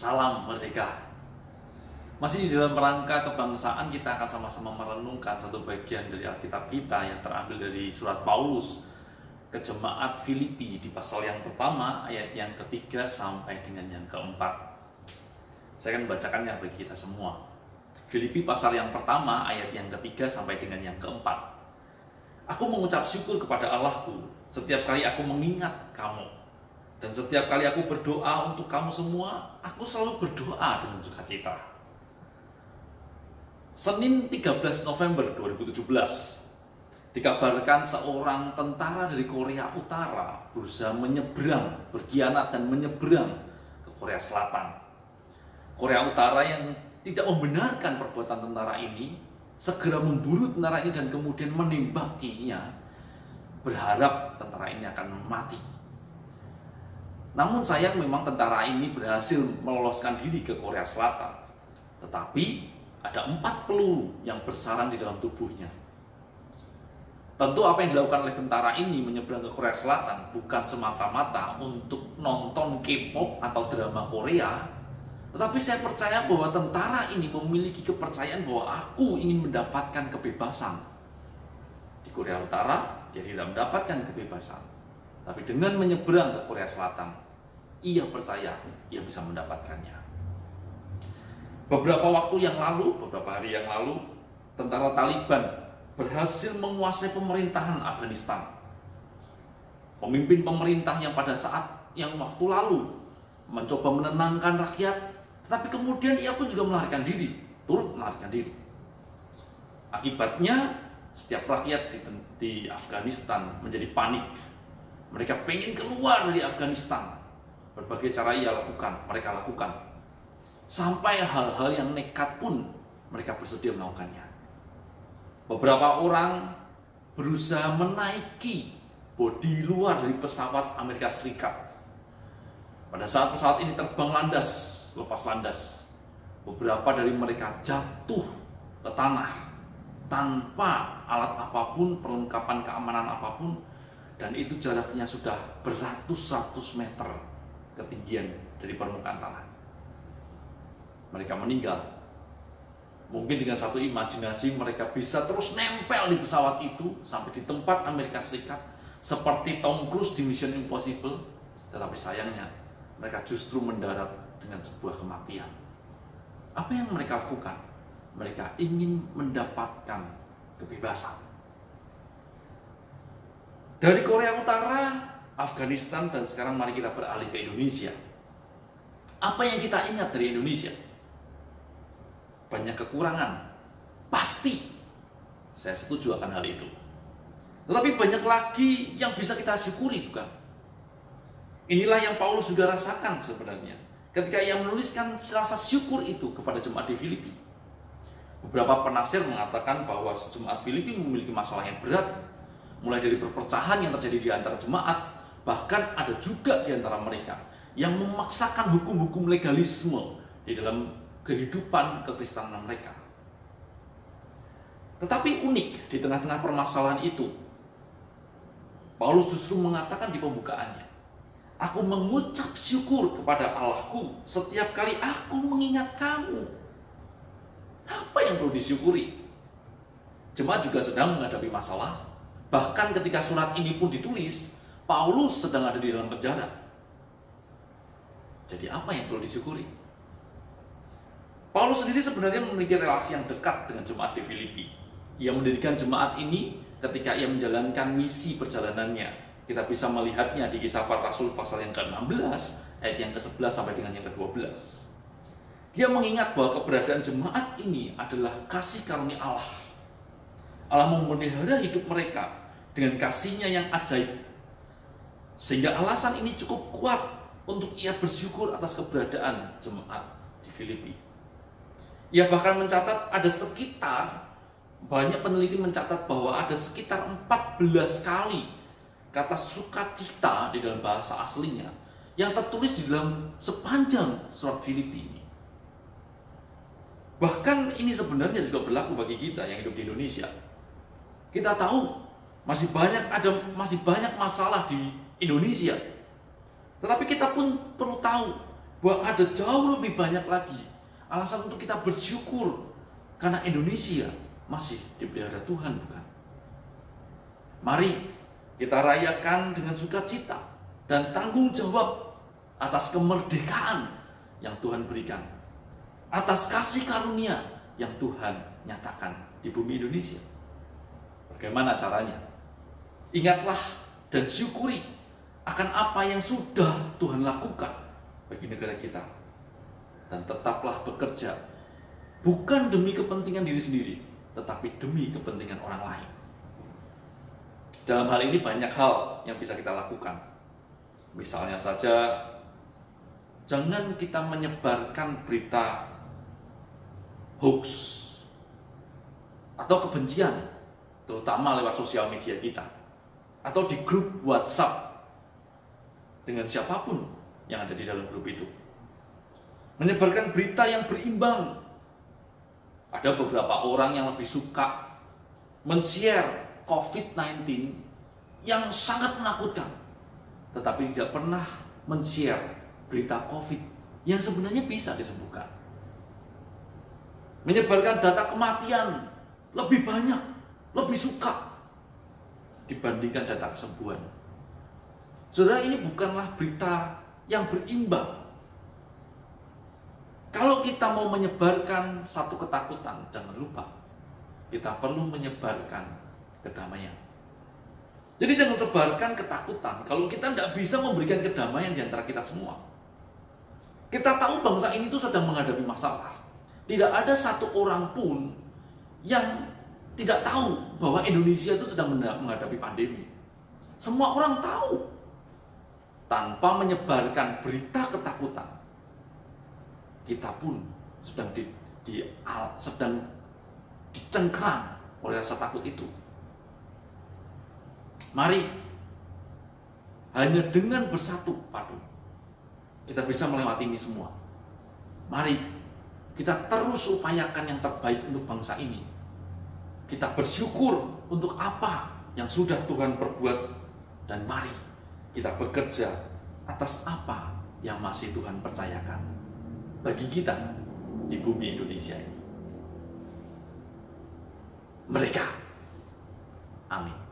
Salam merdeka. Masih di dalam rangka kebangsaan, kita akan sama-sama merenungkan satu bagian dari Alkitab kita yang terambil dari surat Paulus ke jemaat Filipi di pasal yang pertama, ayat yang ketiga sampai dengan yang keempat. Saya akan membacakannya bagi kita semua. Filipi pasal yang pertama, ayat yang ketiga sampai dengan yang keempat. Aku mengucap syukur kepada Allahku setiap kali aku mengingat kamu. Dan setiap kali aku berdoa untuk kamu semua, aku selalu berdoa dengan sukacita. Senin 13 November 2017, dikabarkan seorang tentara dari Korea Utara berusaha menyeberang, berkhianat dan menyeberang ke Korea Selatan. Korea Utara yang tidak membenarkan perbuatan tentara ini segera memburu tentara ini dan kemudian menembakinya, berharap tentara ini akan mati. Namun sayang memang tentara ini berhasil meloloskan diri ke Korea Selatan. Tetapi ada 4 peluru yang bersarang di dalam tubuhnya. Tentu apa yang dilakukan oleh tentara ini menyeberang ke Korea Selatan bukan semata-mata untuk nonton K-pop atau drama Korea. Tetapi saya percaya bahwa tentara ini memiliki kepercayaan bahwa aku ingin mendapatkan kebebasan. Di Korea Utara dia tidak mendapatkan kebebasan. Tapi dengan menyeberang ke Korea Selatan, ia percaya ia bisa mendapatkannya. Beberapa hari yang lalu, tentara Taliban berhasil menguasai pemerintahan Afghanistan. Pemimpin pemerintah yang pada saat yang waktu lalu mencoba menenangkan rakyat, tetapi kemudian ia pun juga turut melarikan diri. Akibatnya, setiap rakyat di Afghanistan menjadi panik. Mereka pengen keluar dari Afghanistan. Berbagai cara mereka lakukan. Sampai hal-hal yang nekat pun mereka bersedia melakukannya. Beberapa orang berusaha menaiki bodi luar dari pesawat Amerika Serikat. Pada saat pesawat ini lepas landas, beberapa dari mereka jatuh ke tanah tanpa alat apapun, perlengkapan keamanan apapun, dan itu jaraknya sudah beratus-ratus meter ketinggian dari permukaan tanah. Mereka meninggal. Mungkin dengan satu imajinasi mereka bisa terus nempel di pesawat itu sampai di tempat Amerika Serikat seperti Tom Cruise di Mission Impossible. Tetapi sayangnya mereka justru mendarat dengan sebuah kematian. Apa yang mereka lakukan? Mereka ingin mendapatkan kebebasan. Dari Korea Utara, Afghanistan, dan sekarang mari kita beralih ke Indonesia. Apa yang kita ingat dari Indonesia? Banyak kekurangan, pasti. Saya setuju akan hal itu. Tetapi banyak lagi yang bisa kita syukuri, bukan? Inilah yang Paulus juga rasakan sebenarnya ketika ia menuliskan rasa syukur itu kepada jemaat di Filipi. Beberapa penafsir mengatakan bahwa jemaat Filipi memiliki masalah yang berat, mulai dari perpecahan yang terjadi di antara jemaat. Bahkan ada juga di antara mereka yang memaksakan hukum-hukum legalisme di dalam kehidupan kekristenan mereka. Tetapi unik di tengah-tengah permasalahan itu, Paulus justru mengatakan di pembukaannya, aku mengucap syukur kepada Allahku setiap kali aku mengingat kamu. Apa yang perlu disyukuri? Jemaat juga sedang menghadapi masalah. Bahkan ketika surat ini pun ditulis, Paulus sedang ada di dalam penjara. Jadi apa yang perlu disyukuri? Paulus sendiri sebenarnya memiliki relasi yang dekat dengan jemaat di Filipi. Ia mendirikan jemaat ini ketika ia menjalankan misi perjalanannya. Kita bisa melihatnya di Kisah Para Rasul pasal yang ke-16, ayat yang ke-11 sampai dengan yang ke-12. Dia mengingat bahwa keberadaan jemaat ini adalah kasih karunia Allah. Allah memelihara hidup mereka dengan kasih-Nya yang ajaib. Sehingga alasan ini cukup kuat untuk ia bersyukur atas keberadaan jemaat di Filipi. Ia bahkan mencatat banyak peneliti mencatat bahwa ada sekitar 14 kali kata sukacita di dalam bahasa aslinya yang tertulis di dalam sepanjang surat Filipi ini. Bahkan ini sebenarnya juga berlaku bagi kita yang hidup di Indonesia. Kita tahu masih banyak masalah di Indonesia. Tetapi kita pun perlu tahu bahwa ada jauh lebih banyak lagi alasan untuk kita bersyukur karena Indonesia masih dipelihara Tuhan, bukan? Mari kita rayakan dengan sukacita dan tanggung jawab atas kemerdekaan yang Tuhan berikan, atas kasih karunia yang Tuhan nyatakan di bumi Indonesia. Bagaimana caranya? Ingatlah dan syukuri akan apa yang sudah Tuhan lakukan bagi negara kita. Dan tetaplah bekerja, bukan demi kepentingan diri sendiri, tetapi demi kepentingan orang lain. Dalam hal ini banyak hal yang bisa kita lakukan. Misalnya saja, jangan kita menyebarkan berita hoax atau kebencian, terutama lewat sosial media kita, atau di grup WhatsApp dengan siapapun yang ada di dalam grup itu. Menyebarkan berita yang berimbang. Ada beberapa orang yang lebih suka men-share COVID-19 yang sangat menakutkan, tetapi tidak pernah men-share berita COVID yang sebenarnya bisa disembuhkan. Menyebarkan data kematian lebih banyak, lebih suka dibandingkan data kesembuhan. Saudara, ini bukanlah berita yang berimbang. Kalau kita mau menyebarkan satu ketakutan, jangan lupa kita perlu menyebarkan kedamaian. Jadi jangan sebarkan ketakutan kalau kita tidak bisa memberikan kedamaian di antara kita semua. Kita tahu bangsa ini tuh sedang menghadapi masalah. Tidak ada satu orang pun yang tidak tahu bahwa Indonesia itu sedang menghadapi pandemi. Semua orang tahu. Tanpa menyebarkan berita ketakutan, kita pun sedang sedang dicengkram oleh rasa takut itu. Mari, hanya dengan bersatu padu, kita bisa melewati ini semua. Mari, kita terus upayakan yang terbaik untuk bangsa ini. Kita bersyukur untuk apa yang sudah Tuhan perbuat. Dan mari, kita bekerja atas apa yang masih Tuhan percayakan bagi kita di bumi Indonesia ini. Mereka. Amin.